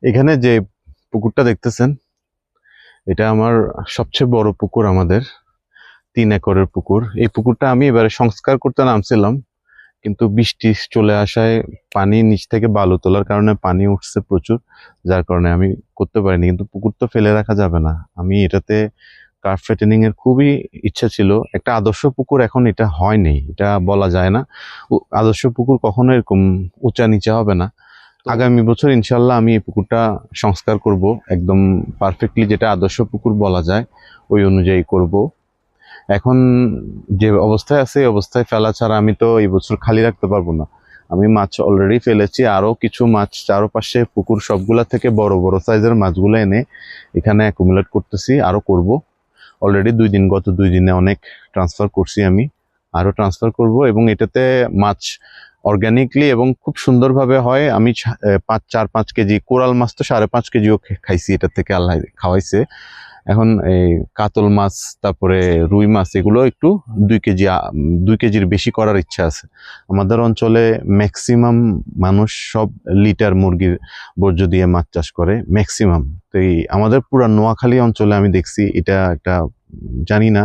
এখানে যে পুকুরটা দেখতেছেন, এটা আমার সবচেয়ে বড় পুকুর, আমাদের 3 একরের পুকুর। এই পুকুরটা আমি এবারে সংস্কার করতে নামছিলাম, কিন্তু বৃষ্টি চলে আসায় পানি নিচ থেকে বালু তোলার কারণে পানি উঠছে প্রচুর, যার কারণে আমি করতে পারিনি। কিন্তু পুকুর তো ফেলে রাখা যাবে না, আমি এটাতে কার্প ফ্যাটেনিং এর খুবই ইচ্ছা ছিল। একটা আদর্শ পুকুর এখন এটা হয়নি, এটা বলা যায় না। আদর্শ পুকুর কখনো এরকম উঁচা নিচা হবে না। আগামী বছর ইনশাল্লাহ আমি এই পুকুরটা সংস্কার করব, একদম পারফেক্টলি যেটা আদর্শ পুকুর বলা যায় ওই অনুযায়ী করব। এখন যে অবস্থায় আছে এই অবস্থায় ফেলা ছাড়া আমি তো এই বছর খালি রাখতে পারবো না। আমি মাছ অলরেডি ফেলেছি, আরও কিছু মাছ চারপাশে পুকুর সবগুলা থেকে বড় বড় সাইজের মাছগুলো এনে এখানে অ্যাকুমুলেট করতেছি, আরও করব। অলরেডি গত 2 দিনে অনেক ট্রান্সফার করছি, আমি আরও ট্রান্সফার করব। এবং এটাতে মাছ অর্গানিকলি এবং খুব সুন্দরভাবে হয়। আমি 4-5 কেজি কোরাল মাছ তো 5.5 কেজিও খাইছি, এটার থেকে আল্লাহ খাওয়াইছে। এখন এই কাতল মাছ, তারপরে রুই মাছ, এগুলো একটু 2 কেজির বেশি করার ইচ্ছা আছে। আমাদের অঞ্চলে ম্যাক্সিমাম মানুষ সব লিটার মুরগির বর্জ্য দিয়ে মাছ চাষ করে ম্যাক্সিমাম। তো এই আমাদের পুরা নোয়াখালী অঞ্চলে আমি দেখছি এটা একটা, জানি না,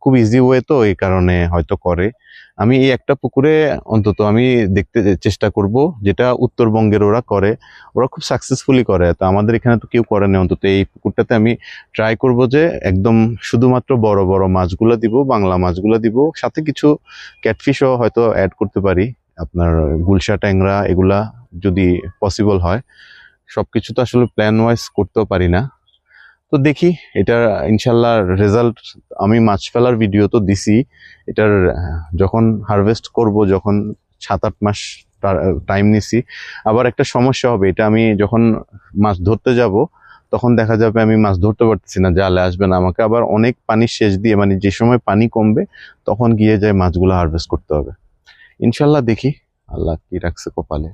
খুব ইজি ওয়ে, তো এই কারণে হয়তো করে। আমি এই একটা পুকুরে অন্তত আমি দেখতে চেষ্টা করব, যেটা উত্তরবঙ্গের ওরা করে, ওরা খুব সাকসেসফুলি করে। তো আমাদের এখানে তো কেউ করে না, অন্তত এই পুকুরটাতে আমি ট্রাই করব যে একদম শুধুমাত্র বড় বড় মাছগুলো দিব, বাংলা মাছগুলো দিব, সাথে কিছু ক্যাটফিশও হয়তো অ্যাড করতে পারি, আপনার গুলশা ট্যাংরা, এগুলা যদি পসিবল হয়। সবকিছু তো আসলে প্ল্যান ওয়াইজ করতেও পারি না। তো দেখি এটা ইনশাল্লাহ রেজাল্ট। আমি মাছ ফেলার ভিডিও তো দিছি, এটার যখন হারভেস্ট করব, যখন 7-8 মাস টাইম নিছি। আবার একটা সমস্যা হবে, এটা আমি যখন মাছ ধরতে যাব তখন দেখা যাবে আমি মাছ ধরতে পারতেছি না, জালে আসবে না, আমাকে আবার অনেক পানি সেচ দিয়ে, মানে যে সময় পানি কমবে তখন গিয়ে যায় মাছগুলো হারভেস্ট করতে হবে। ইনশাল্লাহ দেখি আল্লাহ কি রাখছে কপালে।